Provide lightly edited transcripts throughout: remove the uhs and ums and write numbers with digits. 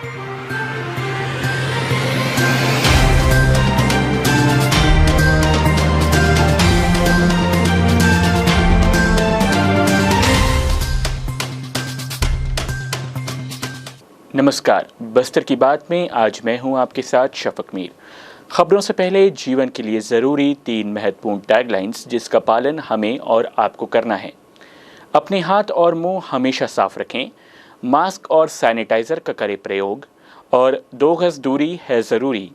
नमस्कार, बस्तर की बात में आज मैं हूं आपके साथ शफक मीर। खबरों से पहले जीवन के लिए ज़रूरी 3 महत्वपूर्ण टैगलाइंस जिसका पालन हमें और आपको करना है। अपने हाथ और मुंह हमेशा साफ रखें, मास्क और सैनिटाइज़र का करें प्रयोग और 2 गज दूरी है ज़रूरी।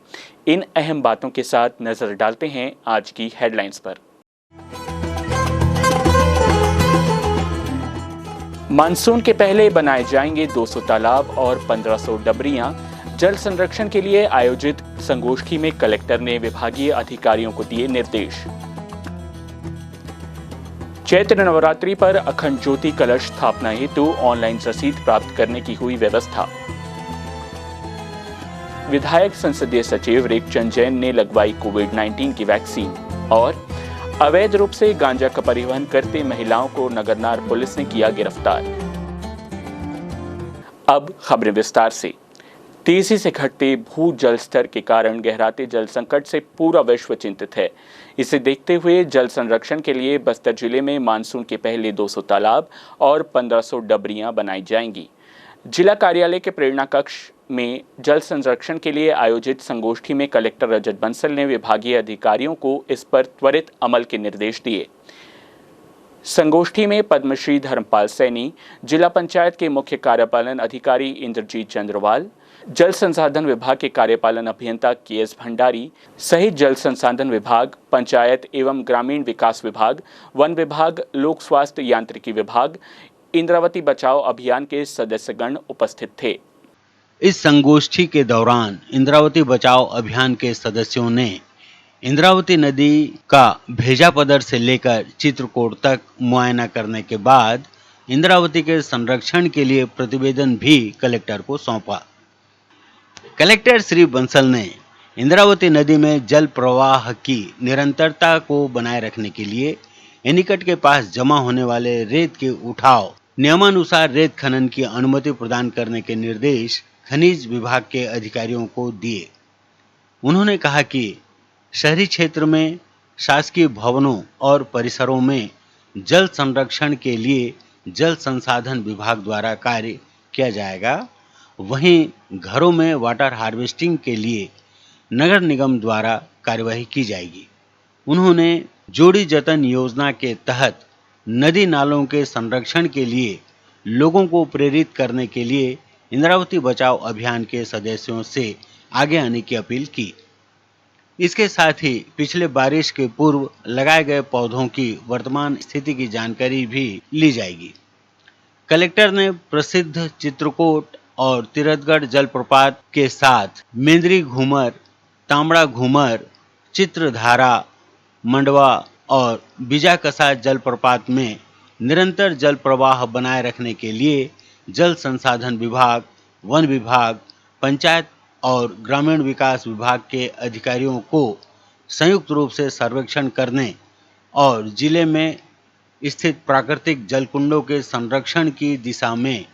इन अहम बातों के साथ नज़र डालते हैं आज की हेडलाइंस पर। मानसून के पहले बनाए जाएंगे 200 तालाब और 1500 डबरियां। जल संरक्षण के लिए आयोजित संगोष्ठी में कलेक्टर ने विभागीय अधिकारियों को दिए निर्देश। चैत्र नवरात्रि पर अखंड ज्योति कलश स्थापना हेतु ऑनलाइन रसीद प्राप्त करने की हुई व्यवस्था। विधायक संसदीय सचिव रेखचंद जैन ने लगवाई कोविड-19 की वैक्सीन। और अवैध रूप से गांजा का परिवहन करते महिलाओं को नगरनार पुलिस ने किया गिरफ्तार। अब खबरें विस्तार से। तेजी से घटते भू जल स्तर के कारण गहराते जल संकट से पूरा विश्व चिंतित है। इसे देखते हुए जल संरक्षण के लिए बस्तर जिले में मानसून के पहले 200 तालाब और 1500 डबरियां बनाई जाएंगी। जिला कार्यालय के प्रेरणा कक्ष में जल संरक्षण के लिए आयोजित संगोष्ठी में कलेक्टर रजत बंसल ने विभागीय अधिकारियों को इस पर त्वरित अमल के निर्देश दिए। संगोष्ठी में पद्मश्री धर्मपाल सैनी, जिला पंचायत के मुख्य कार्यपालन अधिकारी इंद्रजीत चंद्रवाल, जल संसाधन विभाग के कार्यपालन अभियंता के.एस. भंडारी सहित जल संसाधन विभाग, पंचायत एवं ग्रामीण विकास विभाग, वन विभाग, लोक स्वास्थ्य यांत्रिकी विभाग, इंद्रावती बचाओ अभियान के सदस्यगण उपस्थित थे। इस संगोष्ठी के दौरान इंद्रावती बचाओ अभियान के सदस्यों ने इंद्रावती नदी का भेजापदर से लेकर चित्रकूट तक मुआयना करने के बाद इंद्रावती के संरक्षण के लिए प्रतिवेदन भी कलेक्टर को सौंपा। कलेक्टर श्री बंसल ने इंद्रावती नदी में जल प्रवाह की निरंतरता को बनाए रखने के लिए एनीकट के पास जमा होने वाले रेत के उठाव नियमानुसार रेत खनन की अनुमति प्रदान करने के निर्देश खनिज विभाग के अधिकारियों को दिए। उन्होंने कहा कि शहरी क्षेत्र में शासकीय भवनों और परिसरों में जल संरक्षण के लिए जल संसाधन विभाग द्वारा कार्य किया जाएगा। वहीं घरों में वाटर हार्वेस्टिंग के लिए नगर निगम द्वारा कार्यवाही की जाएगी। उन्होंने जोड़ी जतन योजना के तहत नदी नालों के संरक्षण के लिए लोगों को प्रेरित करने के लिए इंद्रावती बचाओ अभियान के सदस्यों से आगे आने की अपील की। इसके साथ ही पिछले बारिश के पूर्व लगाए गए पौधों की वर्तमान स्थिति की जानकारी भी ली जाएगी। कलेक्टर ने प्रसिद्ध चित्रकूट और तीरथगढ़ जलप्रपात के साथ मेंद्री घूमर, तांबड़ा घूमर, चित्रधारा, मंडवा और बीजाकसा जलप्रपात में निरंतर जल प्रवाह बनाए रखने के लिए जल संसाधन विभाग, वन विभाग, पंचायत और ग्रामीण विकास विभाग के अधिकारियों को संयुक्त रूप से सर्वेक्षण करने और जिले में स्थित प्राकृतिक जलकुंडों के संरक्षण की दिशा में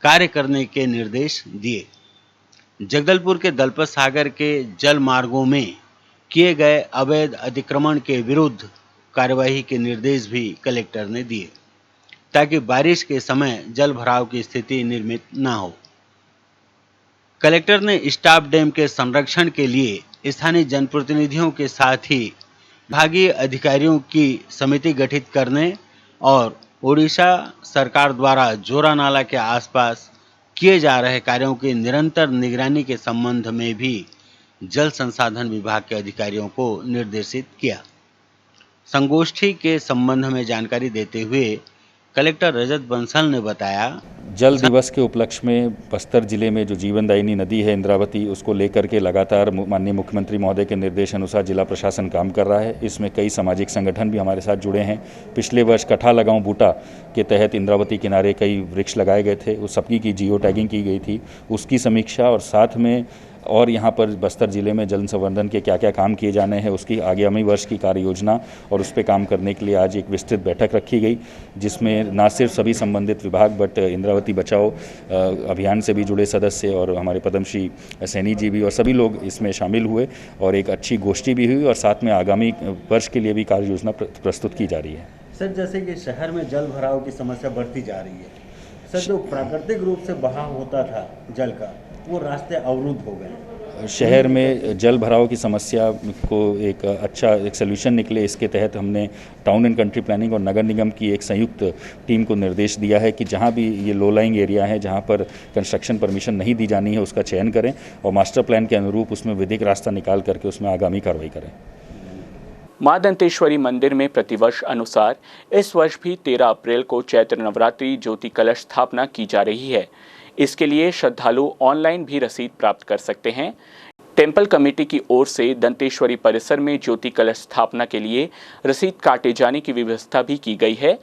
कार्य करने के निर्देश दिए। जगदलपुर के दलपत सागर के जल मार्गों में किए गए अवैध अतिक्रमण के विरुद्ध कार्यवाही के निर्देश भी कलेक्टर ने दिए ताकि बारिश के समय जल भराव की स्थिति निर्मित न हो। कलेक्टर ने स्टाफ डैम के संरक्षण के लिए स्थानीय जनप्रतिनिधियों के साथ ही विभागीय अधिकारियों की समिति गठित करने और ओडिशा सरकार द्वारा जोरा नाला के आसपास किए जा रहे कार्यों की निरंतर निगरानी के संबंध में भी जल संसाधन विभाग के अधिकारियों को निर्देशित किया। संगोष्ठी के संबंध में जानकारी देते हुए कलेक्टर रजत बंसल ने बताया, जल दिवस के उपलक्ष्य में बस्तर जिले में जो जीवनदायिनी नदी है इंद्रावती, उसको लेकर के लगातार माननीय मुख्यमंत्री महोदय के निर्देश अनुसार जिला प्रशासन काम कर रहा है। इसमें कई सामाजिक संगठन भी हमारे साथ जुड़े हैं। पिछले वर्ष कठा लगाऊं बूटा के तहत इंद्रावती किनारे कई वृक्ष लगाए गए थे, उस सबकी की जियो टैगिंग की गई थी, उसकी समीक्षा और साथ में और यहाँ पर बस्तर ज़िले में जल संवर्धन के क्या क्या काम किए जाने हैं उसकी आगामी वर्ष की कार्य योजना और उस पर काम करने के लिए आज एक विस्तृत बैठक रखी गई, जिसमें न सिर्फ सभी संबंधित विभाग बट इंद्रावती बचाओ अभियान से भी जुड़े सदस्य और हमारे पद्मश्री सैनी जी भी और सभी लोग इसमें शामिल हुए और एक अच्छी गोष्ठी भी हुई और साथ में आगामी वर्ष के लिए भी कार्य योजना प्रस्तुत की जा रही है। सर, जैसे कि शहर में जल भराव की समस्या बढ़ती जा रही है सर, जो प्राकृतिक रूप से बहाव होता था जल का, वो रास्ते अवरुद्ध हो गए। शहर में जल भराव की समस्या को एक अच्छा सलूशन निकले, इसके तहत हमने टाउन एंड कंट्री प्लानिंग और नगर निगम की एक संयुक्त टीम को निर्देश दिया है कि जहां भी ये लो लाइंग एरिया है जहां पर कंस्ट्रक्शन परमिशन नहीं दी जानी है उसका चयन करें और मास्टर प्लान के अनुरूप उसमें विधिक रास्ता निकाल करके उसमें आगामी कार्रवाई करें। मां दंतेश्वरी मंदिर में प्रतिवर्ष अनुसार इस वर्ष भी 13 अप्रैल को चैत्र नवरात्रि ज्योति कलश स्थापना की जा रही है। इसके लिए श्रद्धालु ऑनलाइन भी रसीद प्राप्त कर सकते हैं। टेम्पल कमेटी की ओर से दंतेश्वरी परिसर में ज्योति कलश स्थापना के लिए रसीद काटे जाने की व्यवस्था भी की गई है।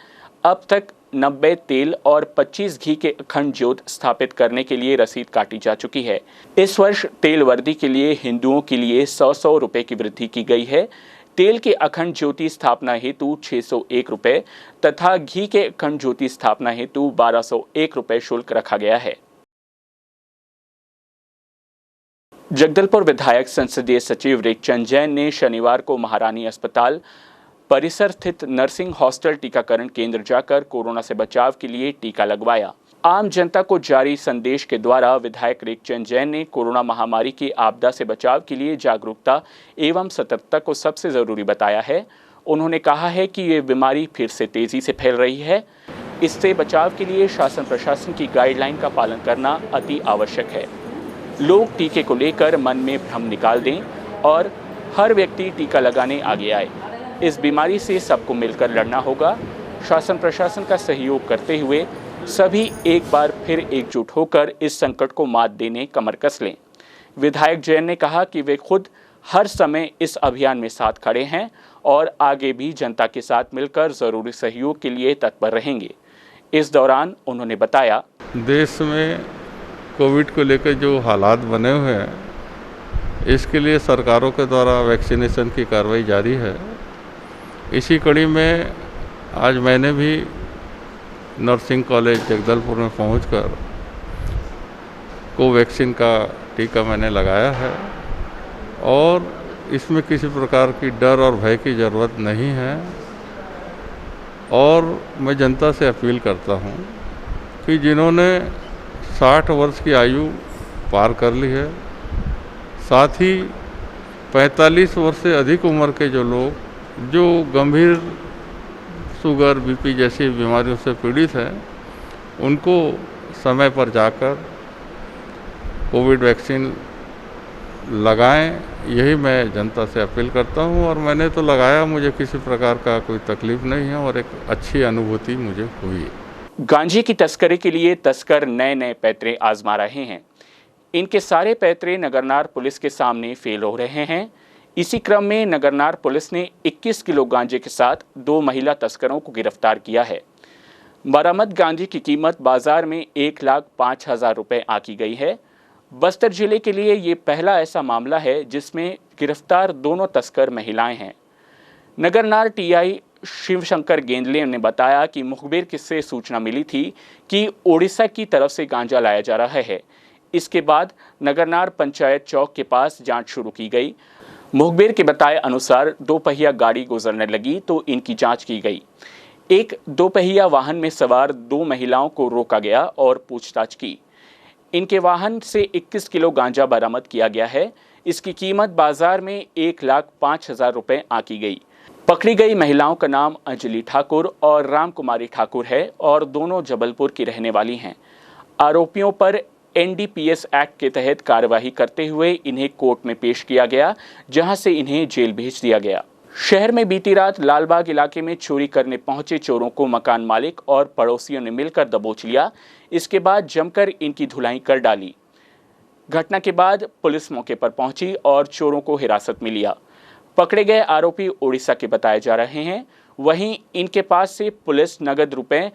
अब तक 90 तेल और 25 घी के अखंड ज्योत स्थापित करने के लिए रसीद काटी जा चुकी है। इस वर्ष तेल वर्दी के लिए हिंदुओं के लिए 100 रुपए की वृद्धि की गई है। तेल के अखंड ज्योति स्थापना हेतु 601 रुपए तथा घी के अखंड ज्योति स्थापना हेतु 1201 रुपए शुल्क रखा गया है। जगदलपुर विधायक संसदीय सचिव रेखचंद जैन ने शनिवार को महारानी अस्पताल परिसर स्थित नर्सिंग हॉस्टल टीकाकरण केंद्र जाकर कोरोना से बचाव के लिए टीका लगवाया। आम जनता को जारी संदेश के द्वारा विधायक रेखचंद जैन ने कोरोना महामारी की आपदा से बचाव के लिए जागरूकता एवं सतर्कता को सबसे जरूरी बताया है। उन्होंने कहा है कि ये बीमारी फिर से तेजी से फैल रही है। इससे बचाव के लिए शासन प्रशासन की गाइडलाइन का पालन करना अति आवश्यक है। लोग टीके को लेकर मन में भ्रम निकाल दें और हर व्यक्ति टीका लगाने आगे आए। इस बीमारी से सबको मिलकर लड़ना होगा। शासन प्रशासन का सहयोग करते हुए सभी एक बार फिर एकजुट होकर इस संकट को मात देने कमर कस लें। विधायक जैन ने कहा कि वे खुद हर समय इस अभियान में साथ खड़े हैं और आगे भी जनता के साथ मिलकर जरूरी सहयोग के लिए तत्पर रहेंगे। इस दौरान उन्होंने बताया, देश में कोविड को लेकर जो हालात बने हुए हैं, इसके लिए सरकारों के द्वारा वैक्सीनेशन की कार्रवाई जारी है। इसी कड़ी में आज मैंने भी नर्सिंग कॉलेज जगदलपुर में पहुंचकर कोवैक्सीन का टीका मैंने लगाया है और इसमें किसी प्रकार की डर और भय की ज़रूरत नहीं है। और मैं जनता से अपील करता हूं कि जिन्होंने 60 वर्ष की आयु पार कर ली है, साथ ही 45 वर्ष से अधिक उम्र के जो लोग जो गंभीर शुगर बीपी जैसी बीमारियों से पीड़ित हैं, उनको समय पर जाकर कोविड वैक्सीन लगाएं, यही मैं जनता से अपील करता हूं। और मैंने तो लगाया, मुझे किसी प्रकार का कोई तकलीफ नहीं है और एक अच्छी अनुभूति मुझे हुई। गांजे की तस्करी के लिए तस्कर नए नए पैतरे आजमा रहे हैं। इनके सारे पैतरे नगरनार पुलिस के सामने फेल हो रहे हैं। इसी क्रम में नगरनार पुलिस ने 21 किलो गांजे के साथ 2 महिला तस्करों को गिरफ्तार किया है। बरामद गांजे की कीमत बाजार में 1,05,000 रुपए आंकी गई है। बस्तर जिले के लिए ये पहला ऐसा मामला है जिसमें गिरफ्तार दोनों तस्कर महिलाएं हैं। नगरनार टीआई शिवशंकर गेंदले ने बताया कि मुखबिर से सूचना मिली थी कि ओडिशा की तरफ से गांजा लाया जा रहा है। इसके बाद नगरनार पंचायत चौक के पास जांच शुरू की गई। मुखबिर के बताए अनुसार 2 पहिया गाड़ी गुजरने लगी तो इनकी जांच की गई। एक 2 पहिया वाहन में सवार 2 महिलाओं को रोका गया और पूछताछ की। इनके वाहन से 21 किलो गांजा बरामद किया गया है। इसकी कीमत बाजार में 1,05,000 रुपए आंकी गई। पकड़ी गई महिलाओं का नाम अंजलि ठाकुर और राम कुमारी ठाकुर है और दोनों जबलपुर की रहने वाली हैं। आरोपियों पर एनडीपीएस एक्ट के तहत कार्यवाही करते हुए इन्हें कोर्ट में पेश किया गया, जहां से इन्हें जेल भेज दिया गया। शहर में बीती रात लालबाग इलाके में चोरी करने पहुंचे चोरों को मकान मालिक और पड़ोसियों ने मिलकर दबोच लिया। इसके बाद जमकर इनकी धुलाई कर डाली। घटना के बाद पुलिस मौके पर पहुंची और चोरों को हिरासत में लिया। पकड़े गए आरोपी ओडिशा के बताए जा रहे हैं। वहीं इनके पास से पुलिस नगद रुपए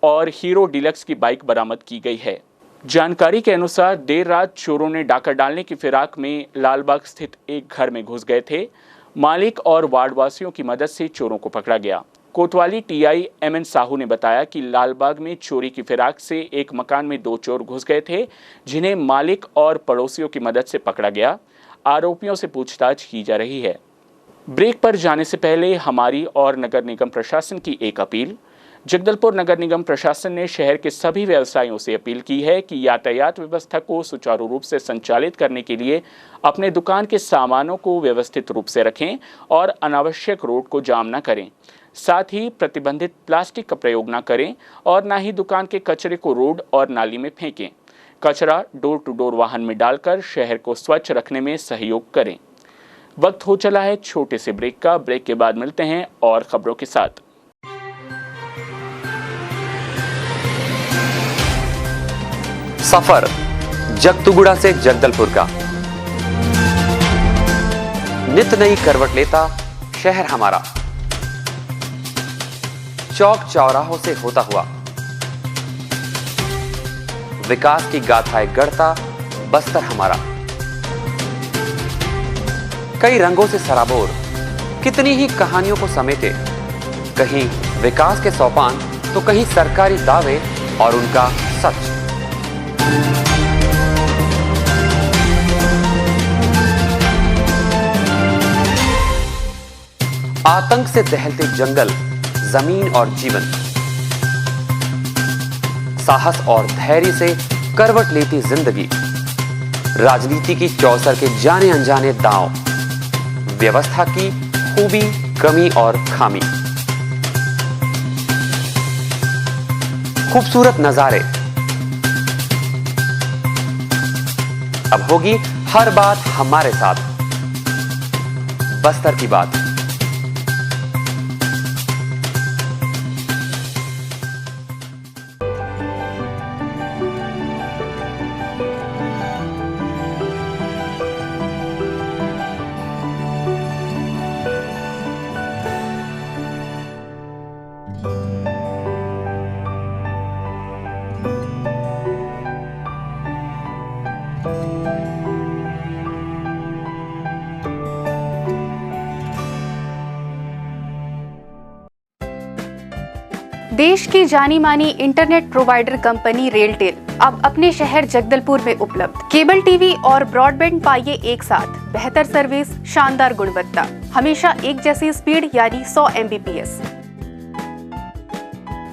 और हीरो डिलक्स की बाइक बरामद की गई है। जानकारी के अनुसार देर रात चोरों ने डाका डालने की फिराक में लालबाग स्थित एक घर में घुस गए थे। मालिक और वार्डवासियों की मदद से चोरों को पकड़ा गया। कोतवाली टीआई एमएन साहू ने बताया कि लालबाग में चोरी की फिराक से एक मकान में 2 चोर घुस गए थे, जिन्हें मालिक और पड़ोसियों की मदद से पकड़ा गया। आरोपियों से पूछताछ की जा रही है। ब्रेक पर जाने से पहले हमारी और नगर निगम प्रशासन की एक अपील। जगदलपुर नगर निगम प्रशासन ने शहर के सभी व्यवसायियों से अपील की है कि यातायात व्यवस्था को सुचारू रूप से संचालित करने के लिए अपने दुकान के सामानों को व्यवस्थित रूप से रखें और अनावश्यक रोड को जाम न करें। साथ ही प्रतिबंधित प्लास्टिक का प्रयोग न करें और न ही दुकान के कचरे को रोड और नाली में फेंकें। कचरा डोर टू डोर वाहन में डालकर शहर को स्वच्छ रखने में सहयोग करें। वक्त हो चला है छोटे से ब्रेक का। ब्रेक के बाद मिलते हैं और खबरों के साथ। सफर जगतुगुड़ा से जगदलपुर का नित नई करवट लेता शहर हमारा, चौक चौराहों से होता हुआ विकास की गाथाएं गढ़ता बस्तर हमारा। कई रंगों से सराबोर कितनी ही कहानियों को समेटे, कहीं विकास के सोपान तो कहीं सरकारी दावे और उनका सच। आतंक से दहलते जंगल, जमीन और जीवन, साहस और धैर्य से करवट लेती जिंदगी, राजनीति की चौसर के जाने अनजाने दांव, व्यवस्था की खूबी, कमी और खामी, खूबसूरत नजारे। अब होगी हर बात हमारे साथ, बस्तर की बात। देश की जानी मानी इंटरनेट प्रोवाइडर कंपनी रेलटेल अब अपने शहर जगदलपुर में उपलब्ध। केबल टीवी और ब्रॉडबैंड पाइए एक साथ, बेहतर सर्विस, शानदार गुणवत्ता, हमेशा एक जैसी स्पीड यानी 100 MBPS।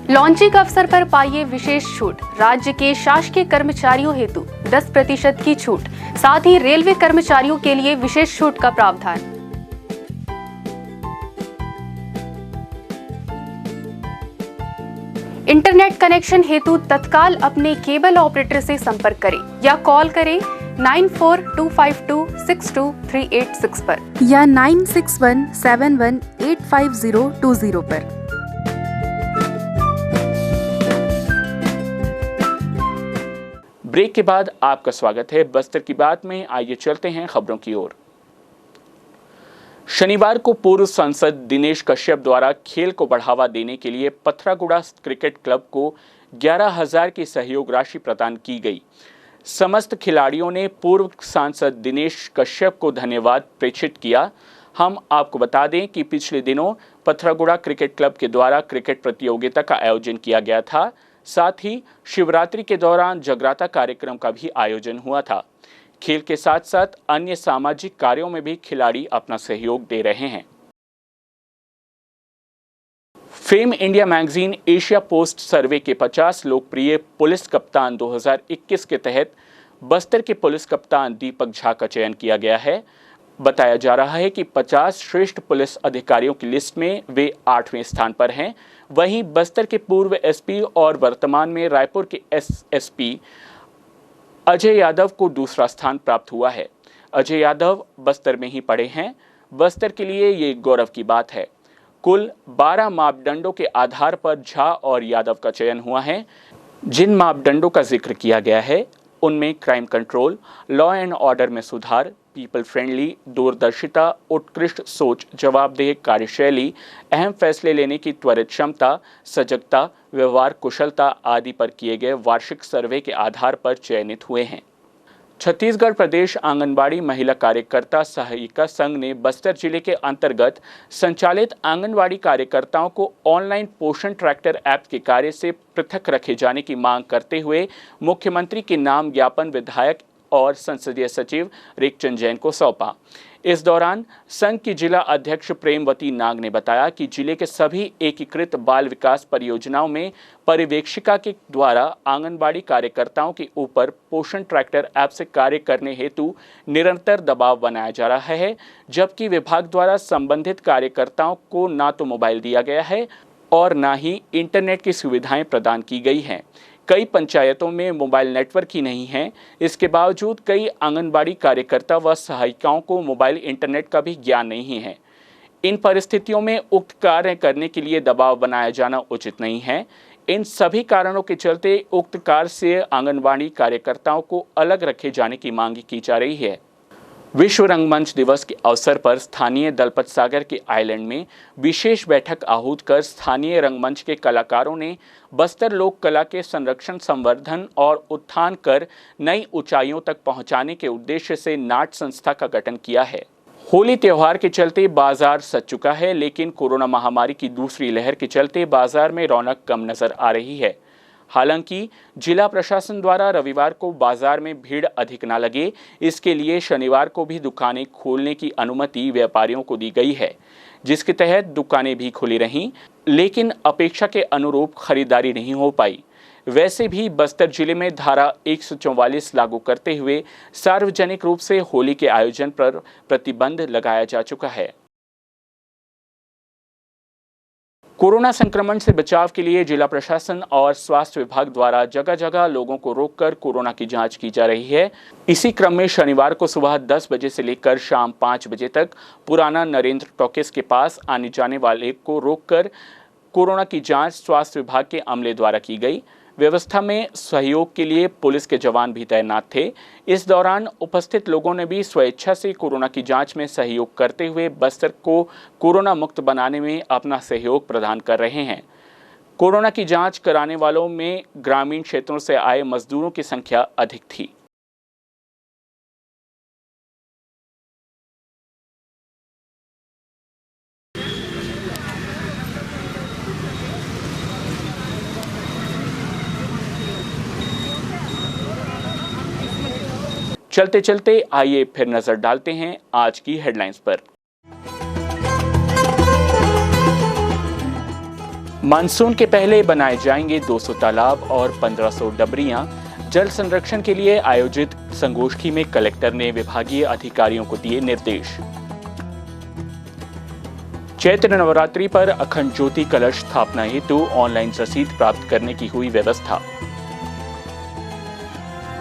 लॉन्चिंग अवसर पर पाइए विशेष छूट, राज्य के शासकीय कर्मचारियों हेतु 10% की छूट, साथ ही रेलवे कर्मचारियों के लिए विशेष छूट का प्रावधान। इंटरनेट कनेक्शन हेतु तत्काल अपने केबल ऑपरेटर से संपर्क करें या कॉल करें 9425262386 पर या 9617185020 पर। ब्रेक के बाद आपका स्वागत है बस्तर की बात में। आइए चलते हैं खबरों की ओर। शनिवार को पूर्व सांसद दिनेश कश्यप द्वारा खेल को बढ़ावा देने के लिए पथरागुड़ा क्रिकेट क्लब को 11,000 की सहयोग राशि प्रदान की गई। समस्त खिलाड़ियों ने पूर्व सांसद दिनेश कश्यप को धन्यवाद प्रेषित किया। हम आपको बता दें कि पिछले दिनों पथरागुड़ा क्रिकेट क्लब के द्वारा क्रिकेट प्रतियोगिता का आयोजन किया गया था। साथ ही शिवरात्रि के दौरान जगराता कार्यक्रम का भी आयोजन हुआ था। खेल के साथ साथ अन्य सामाजिक कार्यों में भी खिलाड़ी अपना सहयोग दे रहे हैं। Fame India magazine Asia Post survey के 50 लोकप्रिय पुलिस कप्तान 2021 के तहत बस्तर के पुलिस कप्तान दीपक झा का चयन किया गया है। बताया जा रहा है कि 50 श्रेष्ठ पुलिस अधिकारियों की लिस्ट में वे 8वें स्थान पर हैं। वहीं बस्तर के पूर्व एसपी और वर्तमान में रायपुर के एसएसपी अजय यादव को दूसरा स्थान प्राप्त हुआ है। अजय यादव बस्तर में ही पढ़े हैं। बस्तर के लिए ये गौरव की बात है। कुल 12 मापदंडों के आधार पर झा और यादव का चयन हुआ है। जिन मापदंडों का जिक्र किया गया है, उनमें crime control, law and order में सुधार, पीपल फ्रेंडली दूरदर्शिता, उत्कृष्ट सोच, जवाबदेह कार्यशैली, अहम फैसले लेने की त्वरित क्षमता, सजगता, व्यवहार कुशलता आदि पर किए गए वार्षिक सर्वे के आधार पर चयनित हुए हैं। छत्तीसगढ़ प्रदेश आंगनबाड़ी महिला कार्यकर्ता सहायिका संघ ने बस्तर जिले के अंतर्गत संचालित आंगनबाड़ी कार्यकर्ताओं को ऑनलाइन पोषण ट्रैकर ऐप के कार्य से पृथक रखे जाने की मांग करते हुए मुख्यमंत्री के नाम ज्ञापन विधायक और संसदीय सचिव रेखचंद जैन को सौंपा। इस दौरान संघ की जिला अध्यक्ष प्रेमवती नाग ने बताया कि जिले के सभी एकीकृत बाल विकास परियोजनाओं में पर्यवेक्षिका के द्वारा आंगनबाड़ी कार्यकर्ताओं के ऊपर पोषण ट्रैकर ऐप से कार्य करने हेतु निरंतर दबाव बनाया जा रहा है, जबकि विभाग द्वारा संबंधित कार्यकर्ताओं को ना तो मोबाइल दिया गया है और ना ही इंटरनेट की सुविधाएं प्रदान की गई हैं। कई पंचायतों में मोबाइल नेटवर्क ही नहीं है। इसके बावजूद कई आंगनबाड़ी कार्यकर्ता व सहायिकाओं को मोबाइल इंटरनेट का भी ज्ञान नहीं है। इन परिस्थितियों में उक्त कार्य करने के लिए दबाव बनाया जाना उचित नहीं है। इन सभी कारणों के चलते उक्त कार्य से आंगनबाड़ी कार्यकर्ताओं को अलग रखे जाने की मांग की जा रही है। विश्व रंगमंच दिवस के अवसर पर स्थानीय दलपत सागर के आइलैंड में विशेष बैठक आहूत कर स्थानीय रंगमंच के कलाकारों ने बस्तर लोक कला के संरक्षण, संवर्धन और उत्थान कर नई ऊंचाइयों तक पहुंचाने के उद्देश्य से नाट्य संस्था का गठन किया है। होली त्योहार के चलते बाजार सज चुका है, लेकिन कोरोना महामारी की दूसरी लहर के चलते बाजार में रौनक कम नजर आ रही है। हालांकि जिला प्रशासन द्वारा रविवार को बाजार में भीड़ अधिक न लगे, इसके लिए शनिवार को भी दुकानें खोलने की अनुमति व्यापारियों को दी गई है, जिसके तहत दुकानें भी खुली रहीं, लेकिन अपेक्षा के अनुरूप खरीदारी नहीं हो पाई। वैसे भी बस्तर जिले में धारा 144 लागू करते हुए सार्वजनिक रूप से होली के आयोजन पर प्रतिबंध लगाया जा चुका है। कोरोना संक्रमण से बचाव के लिए जिला प्रशासन और स्वास्थ्य विभाग द्वारा जगह जगह लोगों को रोककर कोरोना की जांच की जा रही है। इसी क्रम में शनिवार को सुबह 10 बजे से लेकर शाम 5 बजे तक पुराना नरेंद्र टॉकीज के पास आने जाने वाले को रोककर कोरोना की जांच स्वास्थ्य विभाग के अमले द्वारा की गई। व्यवस्था में सहयोग के लिए पुलिस के जवान भी तैनात थे। इस दौरान उपस्थित लोगों ने भी स्वेच्छा से कोरोना की जांच में सहयोग करते हुए बस्तर को कोरोना मुक्त बनाने में अपना सहयोग प्रदान कर रहे हैं। कोरोना की जांच कराने वालों में ग्रामीण क्षेत्रों से आए मजदूरों की संख्या अधिक थी। चलते चलते आइए फिर नजर डालते हैं आज की हेडलाइंस पर। मानसून के पहले बनाए जाएंगे 200 तालाब और 1500 डबरियां। जल संरक्षण के लिए आयोजित संगोष्ठी में कलेक्टर ने विभागीय अधिकारियों को दिए निर्देश। चैत्र नवरात्रि पर अखंड ज्योति कलश स्थापना हेतु ऑनलाइन रसीद प्राप्त करने की हुई व्यवस्था।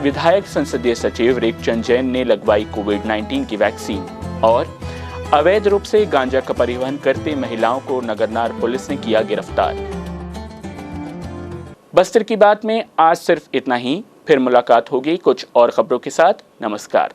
विधायक संसदीय सचिव रेखचंद जैन ने लगवाई कोविड-19 की वैक्सीन। और अवैध रूप से गांजा का परिवहन करते महिलाओं को नगरनार पुलिस ने किया गिरफ्तार। बस्तर की बात में आज सिर्फ इतना ही। फिर मुलाकात होगी कुछ और खबरों के साथ। नमस्कार।